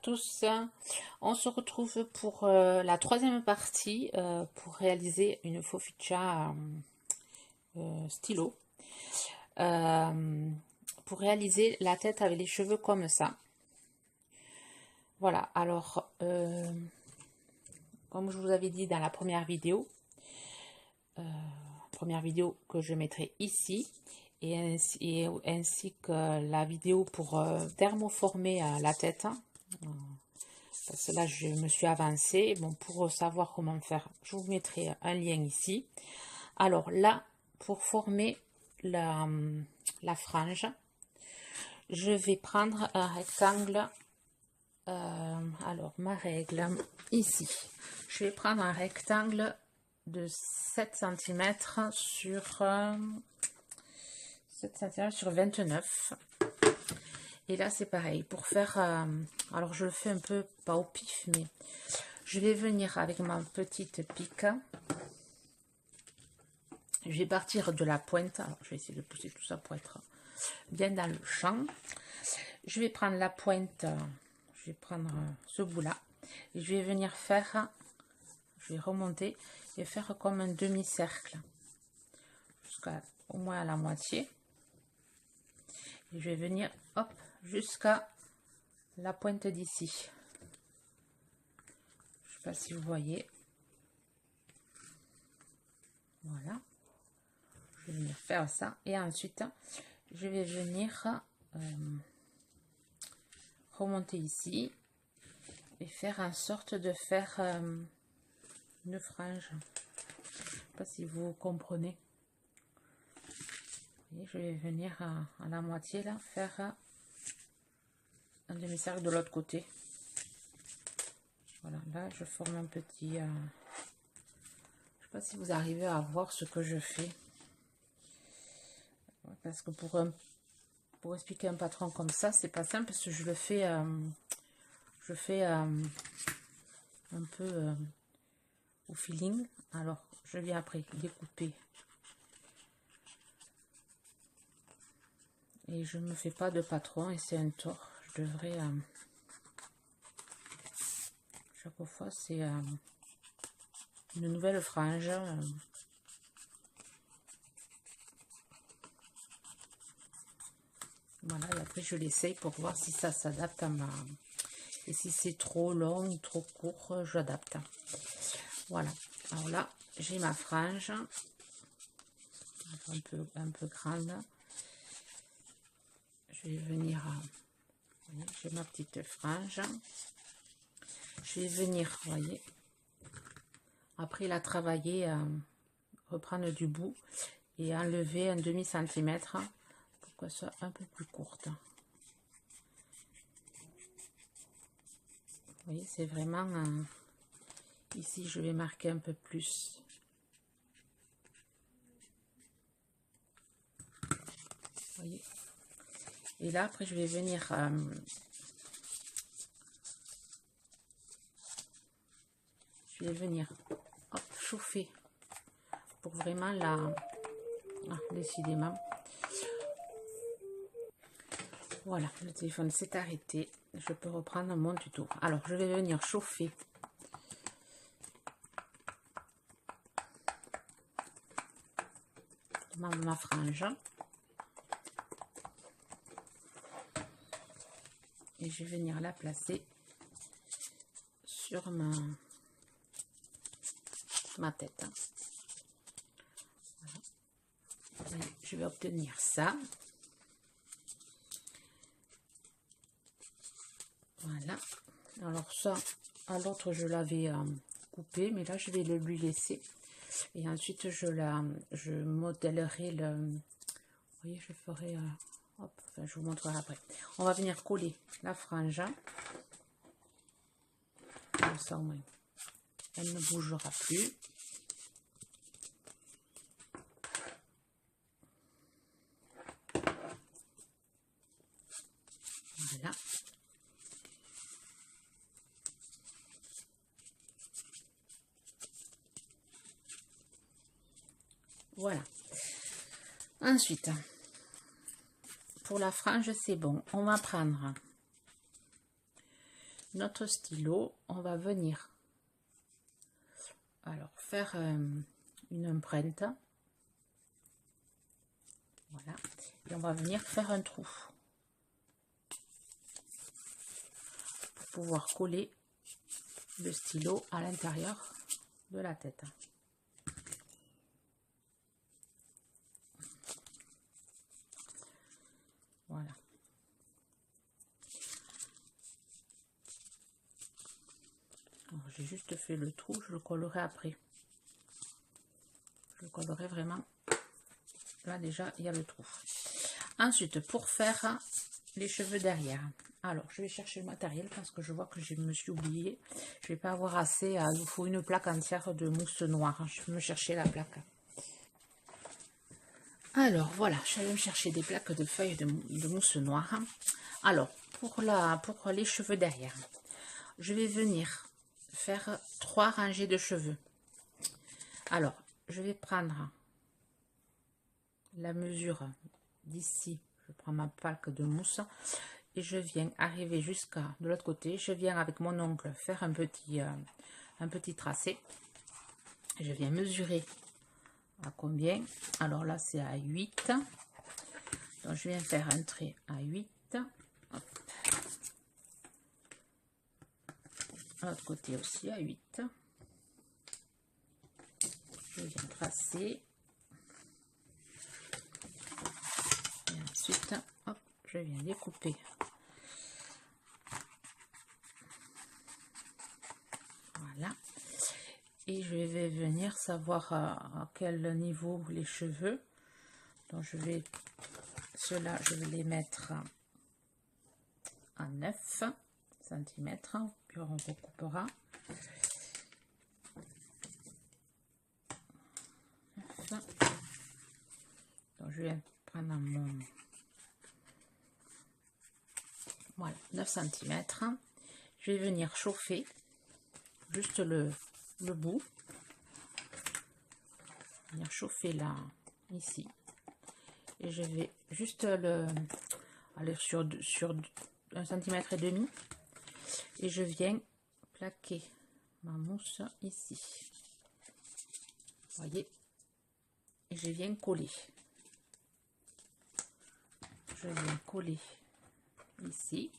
tous, on se retrouve pour la troisième partie pour réaliser une faux fuchsia stylo. Pour réaliser la tête avec les cheveux comme ça. Voilà, alors comme je vous avais dit dans la première vidéo que je mettrai ici, et ainsi que la vidéo pour thermoformer la tête, parce que là je me suis avancée. Bon, pour savoir comment faire, je vous mettrai un lien ici. Alors là, pour former la frange, je vais prendre un rectangle. Alors ma règle ici, je vais prendre un rectangle de 7 cm sur 7 cm sur 29. Et là c'est pareil pour faire alors je le fais un peu pas au pif, mais je vais venir avec ma petite pique. Je vais partir de la pointe. Alors je vais essayer de pousser tout ça pour être bien dans le champ. Je vais prendre la pointe, je vais prendre ce bout là et je vais venir faire, je vais remonter et faire comme un demi-cercle jusqu'à au moins à la moitié, et je vais venir hop jusqu'à la pointe d'ici. Je sais pas si vous voyez. Voilà, je vais venir faire ça et ensuite je vais venir remonter ici et faire en sorte de faire une frange. Je sais pas si vous comprenez. Et je vais venir à la moitié là faire un demi-cercle de l'autre côté. Voilà, là je forme un petit je sais pas si vous arrivez à voir ce que je fais, parce que pour expliquer un patron comme ça c'est pas simple, parce que je le fais un peu au feeling. Alors je viens après découper et je me fais pas de patron, et c'est un tort. Je devrais chaque fois c'est une nouvelle frange. Voilà, et après je l'essaye pour voir si ça s'adapte à ma... Et si c'est trop long ou trop court, j'adapte. Voilà, alors là j'ai ma frange un peu grande. Je vais venir, j'ai ma petite frange. Je vais venir, vous voyez, après la travailler, reprendre du bout et enlever un demi-centimètre pour qu'elle soit un peu plus courte. Vous voyez, c'est vraiment ici je vais marquer un peu plus. Vous voyez, et là après je vais venir hop, chauffer pour vraiment la... Ah, décidément. Voilà, le téléphone s'est arrêté. Je peux reprendre mon tuto. Alors, je vais venir chauffer ma frange. Et je vais venir la placer sur ma tête. Voilà. Je vais obtenir ça. Voilà. Alors ça, à l'autre, je l'avais coupé, mais là, je vais le lui laisser. Et ensuite, je modèlerai le... Vous voyez, je ferai... hop, enfin, je vous montrerai après. On va venir coller la frange. Comme ça, au moins, elle ne bougera plus. Voilà. Voilà. Ensuite, pour la frange, c'est bon. On va prendre notre stylo, on va venir alors faire une empreinte. Voilà. Et on va venir faire un trou pour pouvoir coller le stylo à l'intérieur de la tête. Voilà. J'ai juste fait le trou, je le collerai après. Je le collerai vraiment. Là déjà, il y a le trou. Ensuite, pour faire les cheveux derrière. Alors, je vais chercher le matériel parce que je vois que je me suis oubliée. Je vais pas avoir assez. Il vous faut une plaque entière de mousse noire. Je vais me chercher la plaque. Alors, voilà, je vais me chercher des plaques de feuilles de mousse noire. Alors, pour les cheveux derrière, je vais venir faire 3 rangées de cheveux. Alors, je vais prendre la mesure d'ici, je prends ma plaque de mousse et je viens arriver jusqu'à de l'autre côté. Je viens avec mon ongle faire un petit tracé. Je viens mesurer à combien. Alors là, c'est à 8. Donc, je viens faire un trait à 8. Hop. À l'autre côté aussi à 8. Je viens tracer. Et ensuite, hop, je viens découper. Voilà. Et je vais venir savoir à quel niveau les cheveux. Donc je vais, ceux-là, je vais les mettre à 9 cm. Puis on recoupera. 9. Donc je vais prendre mon... Voilà, 9 cm. Je vais venir chauffer juste le bout. Venir chauffer là, ici. Et je vais juste aller sur 1,5 cm. Et je viens plaquer ma mousse ici. Vous voyez? Et je viens coller. Je viens coller ici.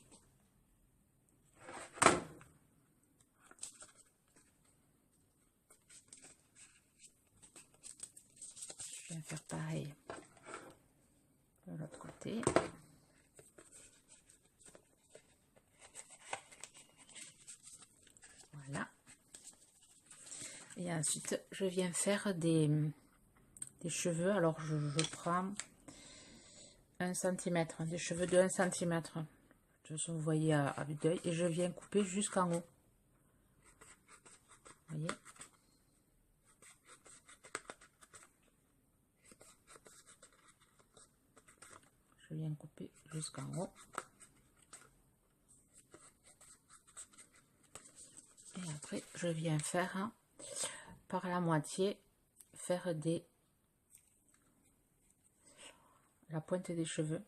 Je viens faire pareil de l'autre côté. Voilà. Et ensuite, je viens faire des cheveux. Alors, je prends 1 cm, des cheveux de 1 cm. De toute façon, vous voyez à vue d'œil. Et je viens couper jusqu'en haut. Vous voyez? Je viens couper jusqu'en haut. Et après, je viens faire par la moitié, faire la pointe des cheveux.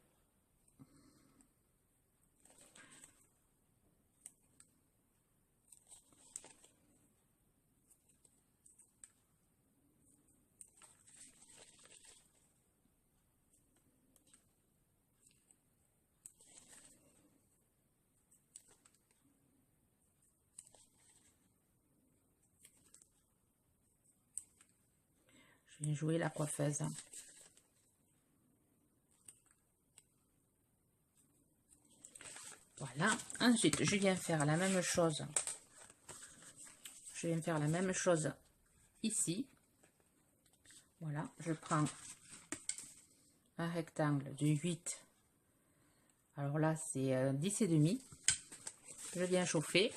Je viens jouer la coiffeuse. Voilà. Ensuite, je viens faire la même chose. Je viens faire la même chose ici. Voilà. Je prends un rectangle de 8. Alors là, c'est 10 et demi. Je viens chauffer.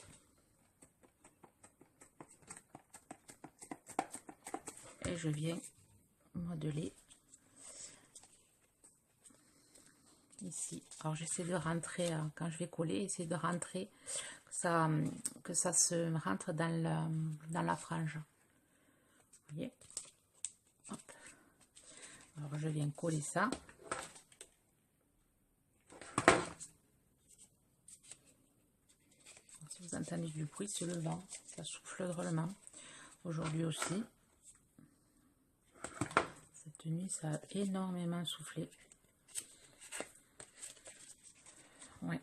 Et je viens modeler ici. Alors j'essaie de rentrer, quand je vais coller, essayer de rentrer, que ça se rentre dans la frange. Vous voyez? Hop. Alors je viens coller ça. Si entendu du bruit, c'est le vent. Ça souffle drôlement. Aujourd'hui aussi. Cette nuit, ça a énormément soufflé. Ouais.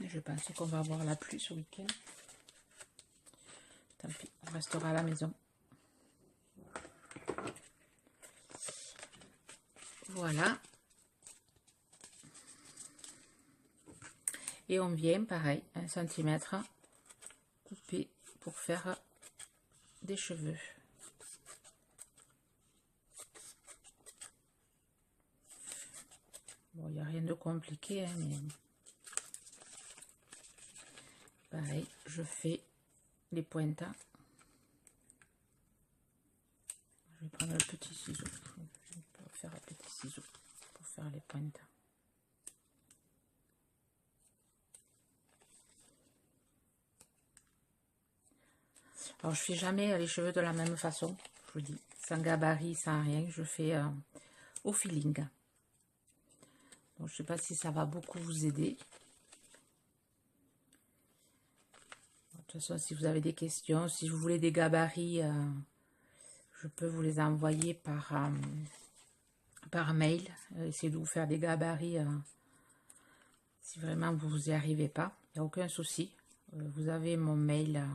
Je pense qu'on va avoir la pluie ce week-end. Tant pis, on restera à la maison. Voilà. Et on vient, pareil, 1 cm couper pour faire des cheveux. Bon, il n'y a rien de compliqué, hein, mais pareil, je fais les pointes. Je vais prendre le petit ciseau. Je peux faire un petit ciseau pour faire les pointes. Alors, je fais jamais les cheveux de la même façon, je vous dis, sans gabarit, sans rien. Je fais au feeling. Donc, je sais pas si ça va beaucoup vous aider. De toute façon, si vous avez des questions, si vous voulez des gabarits, je peux vous les envoyer par mail. Essayez de vous faire des gabarits si vraiment vous n'y arrivez pas. Il n'y a aucun souci. Vous avez mon mail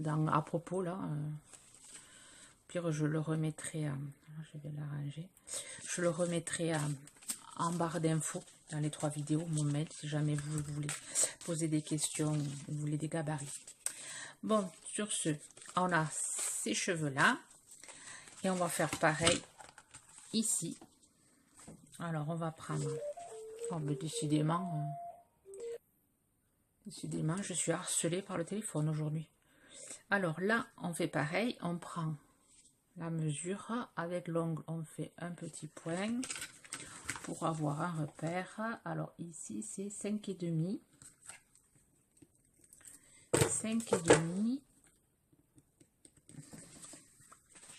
à propos là. Pire, je le remettrai, je vais l'arranger. Je le remettrai en barre d'infos dans les 3 vidéos, mon mail, si jamais vous voulez poser des questions, vous voulez des gabarits. Bon, sur ce, on a ces cheveux-là. Et on va faire pareil ici. Alors, on va prendre... Oh, mais décidément, je suis harcelée par le téléphone aujourd'hui. Alors là, on fait pareil. On prend la mesure avec l'ongle. On fait un petit point pour avoir un repère. Alors ici, c'est 5,5. 5,5.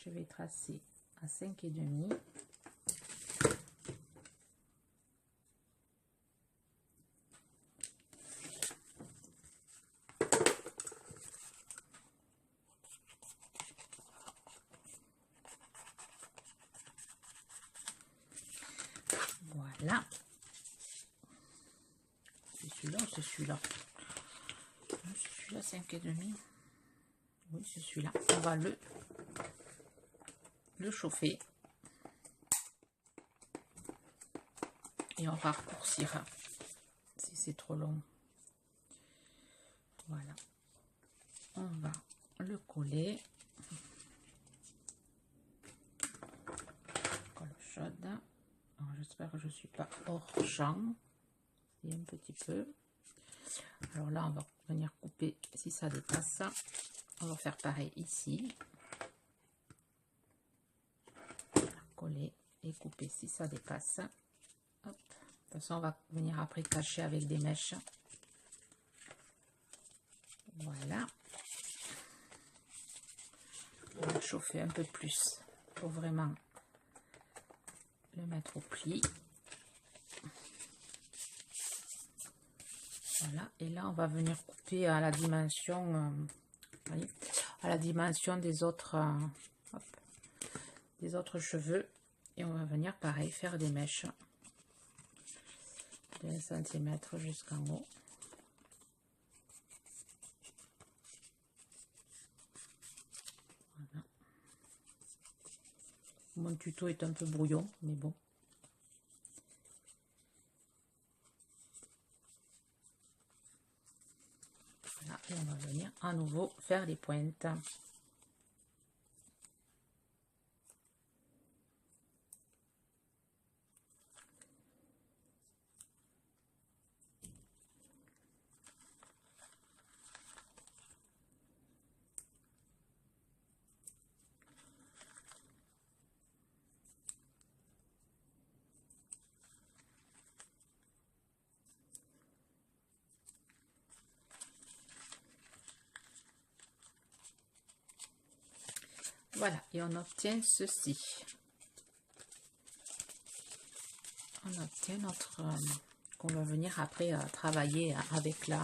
Je vais tracer à 5,5. Voilà. C'est celui-là ou c'est celui-là? C'est celui-là, 5,5. Oui, c'est celui-là. On va le chauffer. Et on va raccourcir si c'est trop long. Voilà. On va le coller. Colle chaude. J'espère que je ne suis pas hors champ. Et un petit peu. Alors là, on va venir couper si ça dépasse. On va faire pareil ici. Coller et couper si ça dépasse. Hop. De toute façon, on va venir après cacher avec des mèches. Voilà. On va chauffer un peu plus pour vraiment le mettre au pli. Voilà. Et là, on va venir couper à la dimension, voyez, à la dimension des autres, cheveux. Et on va venir pareil faire des mèches de 1 cm jusqu'en haut. Voilà. Mon tuto est un peu brouillon, mais bon. Voilà, et on va venir à nouveau faire les pointes. Voilà, et on obtient ceci. On obtient notre qu'on va venir après travailler avec le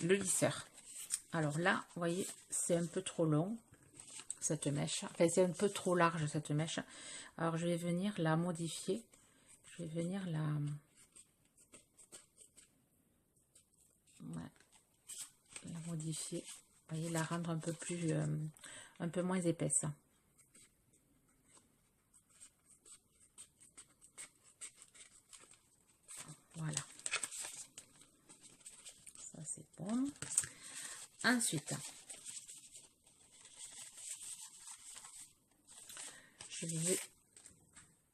lisseur. Alors là, vous voyez, c'est un peu trop long, cette mèche. Enfin, c'est un peu trop large, cette mèche. Alors, je vais venir la modifier. Je vais venir la modifier. Vous voyez, la rendre un peu plus, un peu moins épaisse. Voilà. Ça, c'est bon. Ensuite, je vais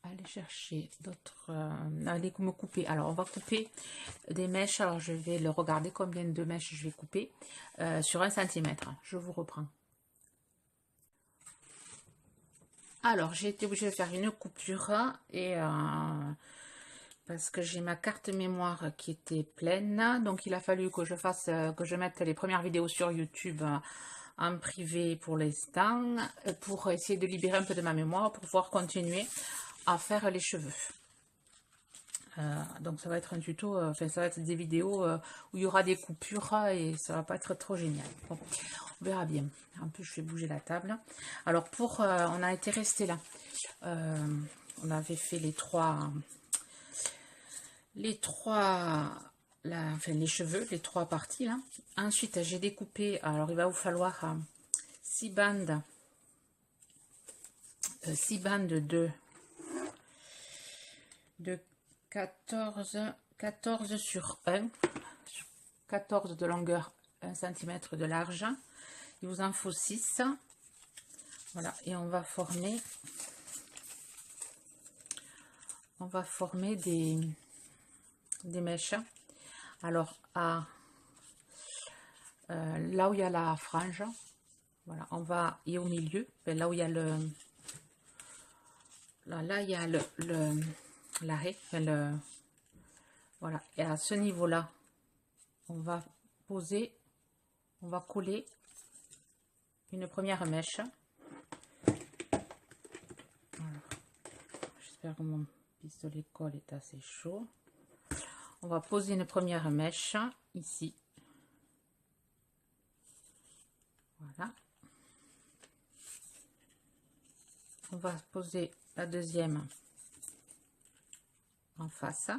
aller chercher d'autres, aller me couper. Alors, on va couper des mèches. Alors, je vais le regarder combien de mèches je vais couper sur 1 cm. Je vous reprends. Alors, j'ai été obligée de faire une coupure et parce que j'ai ma carte mémoire qui était pleine. Donc, il a fallu que je fasse, que je mette les premières vidéos sur YouTube en privé pour l'instant, pour essayer de libérer un peu de ma mémoire, pour pouvoir continuer à faire les cheveux. Donc, ça va être un tuto, enfin, ça va être des vidéos où il y aura des coupures et ça va pas être trop génial. Bon, on verra bien. En plus, je vais bouger la table. Alors, on a été resté là. On avait fait les cheveux, les 3 parties là. Ensuite, j'ai découpé, alors il va vous falloir 6 bandes, 6 bandes de 14 sur 1, 14 de longueur, 1 cm de large. Il vous en faut 6. Voilà, et on va former des mèches. Alors, là où il y a la frange, voilà, on va, et au milieu, là où il y a là il y a l'arrêt, voilà, et à ce niveau là, on va coller une première mèche. J'espère que mon pistolet colle est assez chaud. On va poser une première mèche ici. Voilà. On va poser la deuxième en face.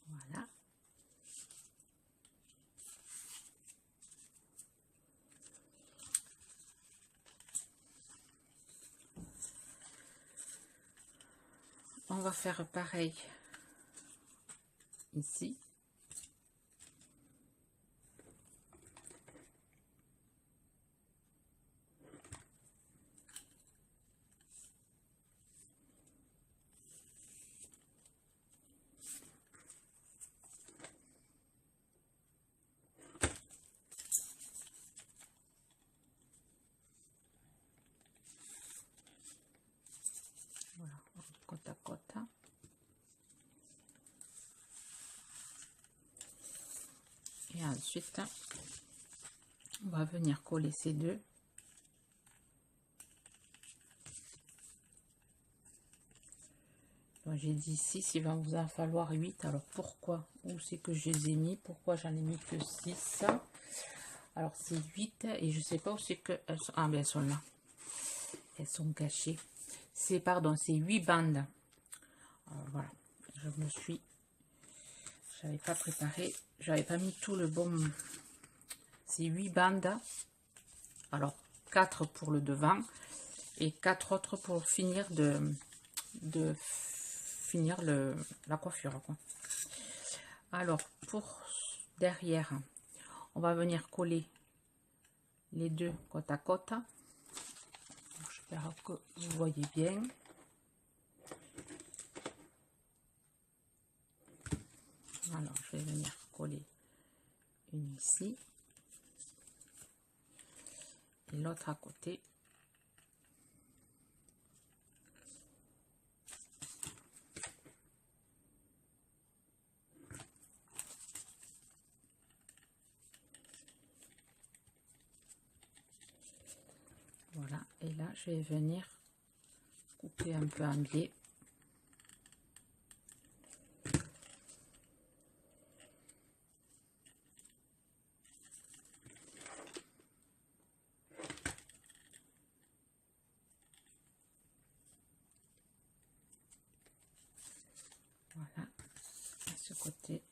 Voilà. On va faire pareil ici. Voilà, côte à côte. Et ensuite, on va venir coller ces deux. J'ai dit 6, il va vous en falloir 8. Alors pourquoi? Où c'est que je les ai mis? Pourquoi j'en ai mis que 6? Alors c'est 8 et je sais pas où c'est que elles sont. Ah ben elles sont là. Elles sont cachées. C'est, pardon, c'est 8 bandes. Voilà. J'avais pas préparé. J'avais pas mis tout le bon. C'est 8 bandes. Alors 4 pour le devant et 4 autres pour finir finir la coiffure, quoi. Alors pour derrière, on va venir coller les deux côte à côte. J'espère que vous voyez bien. Alors je vais venir coller une ici et l'autre à côté. là, je vais venir couper un peu en biais. Voilà, à ce côté.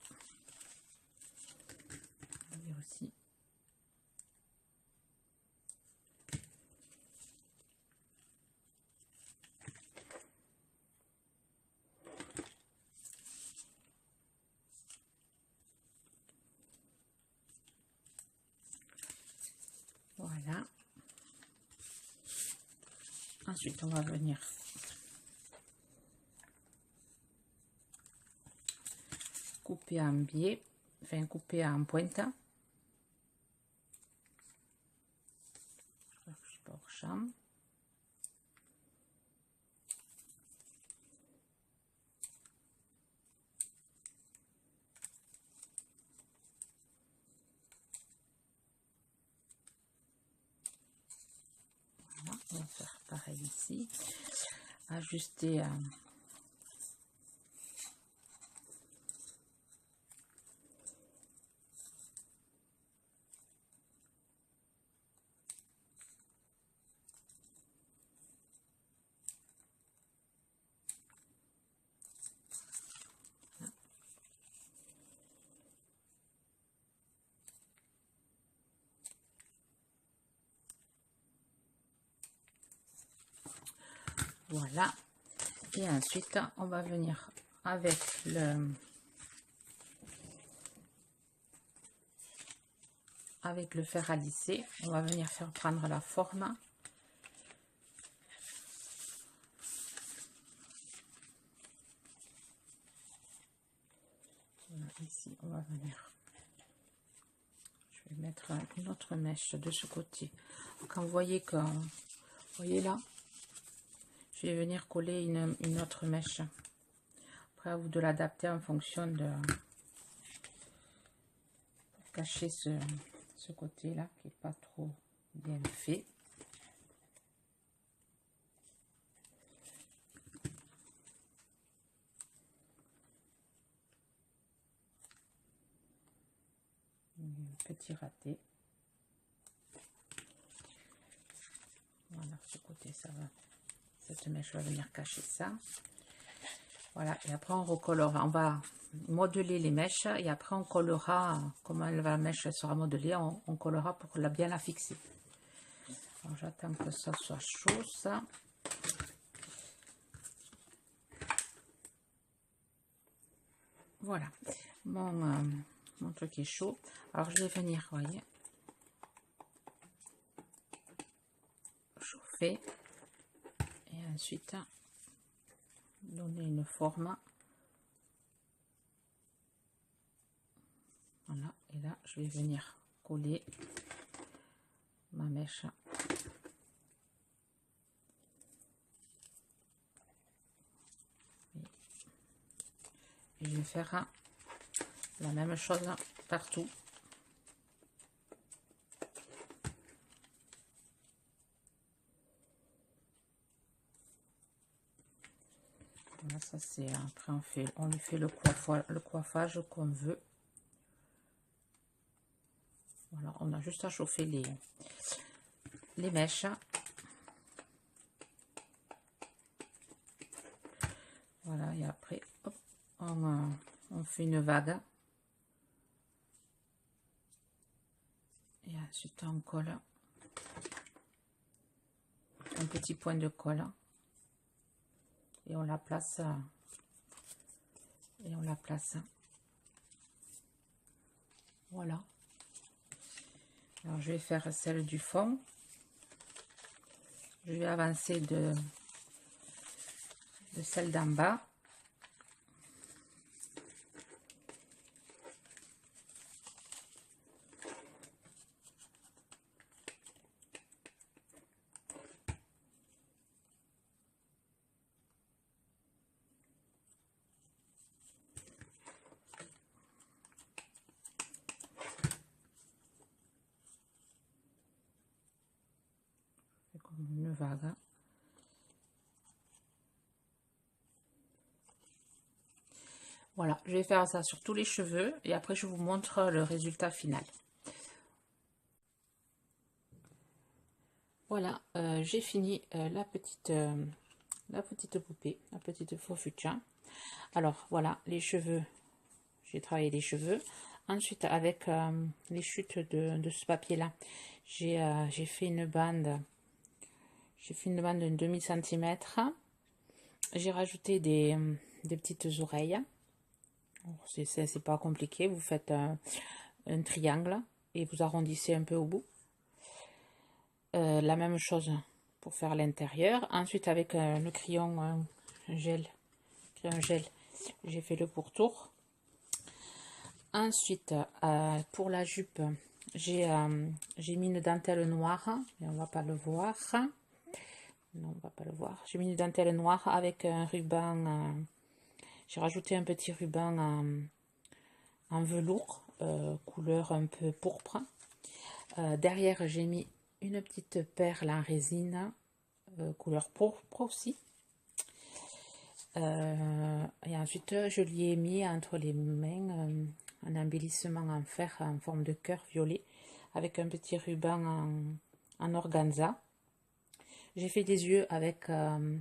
Et aussi. Voilà. Ensuite, on va venir couper en biais, enfin couper en pointe. Hors champ. Voilà, on va faire pareil ici. Ajuster voilà. Et ensuite, on va venir avec le fer à lisser, on va venir faire prendre la forme. Voilà, ici, on va venir. Je vais mettre une autre mèche de ce côté. Quand vous voyez que, vous voyez là, je vais venir coller une autre mèche. Après, à vous de l'adapter en fonction de pour cacher ce côté là qui est pas trop bien fait. Un petit raté. Voilà, ce côté ça va. Cette mèche va venir cacher ça. Voilà, et après on recolore, on va modeler les mèches et après on collera, comment la mèche sera modelée, on collera pour bien la fixer. Alors j'attends que ça soit chaud, ça. Voilà, mon truc est chaud. Alors je vais venir, voyez, chauffer et ensuite donner une forme. Voilà, et là je vais venir coller ma mèche. Et je vais faire la même chose partout. Voilà, ça c'est après on lui fait le coiffage qu'on veut. Voilà, on a juste à chauffer les mèches. Voilà, et après hop, on fait une vague. Et ensuite on colle un petit point de colle et on la place voilà. Alors je vais faire celle du fond, je vais avancer de celle d'en bas. Comme une vague. Voilà, je vais faire ça sur tous les cheveux et après je vous montre le résultat final. Voilà, j'ai fini la petite poupée, la petite faux futur. Alors voilà, les cheveux, j'ai travaillé les cheveux. Ensuite, avec les chutes de ce papier-là, j'ai fait une bande. J'ai fait une bande de demi centimètre. J'ai rajouté des petites oreilles. C'est pas compliqué. Vous faites un triangle et vous arrondissez un peu au bout. La même chose pour faire l'intérieur. Ensuite, avec le crayon gel, j'ai fait le pourtour. Ensuite, pour la jupe, j'ai mis une dentelle noire, mais on va pas le voir. Non, on va pas le voir. J'ai mis une dentelle noire avec un ruban. J'ai rajouté un petit ruban en velours, couleur un peu pourpre. Derrière, j'ai mis une petite perle en résine, couleur pourpre aussi. Et ensuite, je lui ai mis entre les mains un embellissement en fer en forme de cœur violet avec un petit ruban en organza. J'ai fait des yeux avec de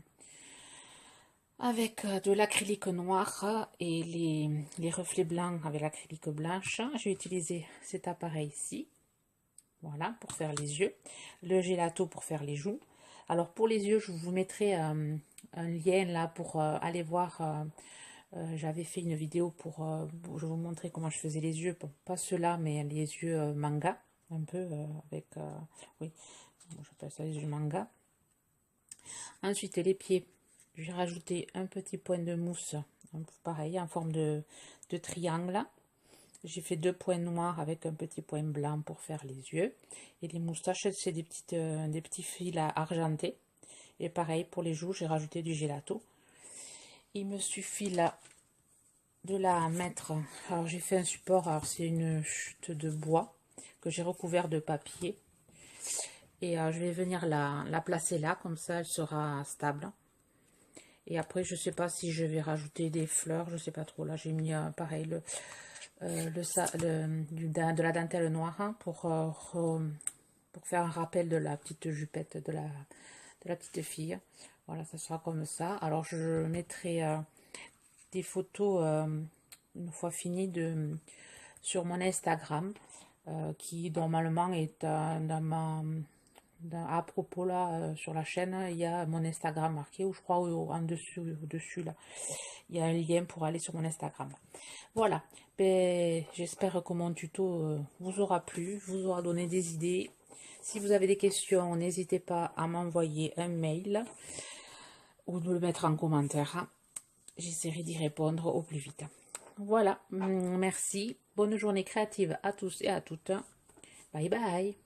l'acrylique noir et les reflets blancs avec l'acrylique blanche. J'ai utilisé cet appareil ici, voilà, pour faire les yeux. Le gelato pour faire les joues. Alors pour les yeux, je vous mettrai un lien là pour aller voir. J'avais fait une vidéo pour je vous montrer comment je faisais les yeux. Bon, pas ceux-là, mais les yeux manga, un peu avec... oui, j'appelle ça les yeux manga. Ensuite, les pieds, j'ai rajouté un petit point de mousse, pareil, en forme de triangle. J'ai fait 2 points noirs avec un petit point blanc pour faire les yeux. Et les moustaches, c'est des petits fils argentés. Et pareil, pour les joues, j'ai rajouté du gelato. Il me suffit là de la mettre. Alors, j'ai fait un support, alors c'est une chute de bois que j'ai recouvert de papier. Et je vais venir la placer là, comme ça elle sera stable. Et après, je sais pas si je vais rajouter des fleurs, je sais pas trop. Là, j'ai mis pareil de la dentelle noire hein, pour faire un rappel de la petite jupette de la petite fille. Voilà, ça sera comme ça. Alors, je mettrai des photos une fois fini sur mon Instagram qui normalement est à propos là sur la chaîne il y a mon Instagram marqué ou je crois en dessus là il y a un lien pour aller sur mon Instagram. Voilà, ben, j'espère que mon tuto vous aura plu, vous aura donné des idées. Si vous avez des questions, n'hésitez pas à m'envoyer un mail ou de le mettre en commentaire. J'essaierai d'y répondre au plus vite. Voilà, merci. Bonne journée créative à tous et à toutes. Bye bye.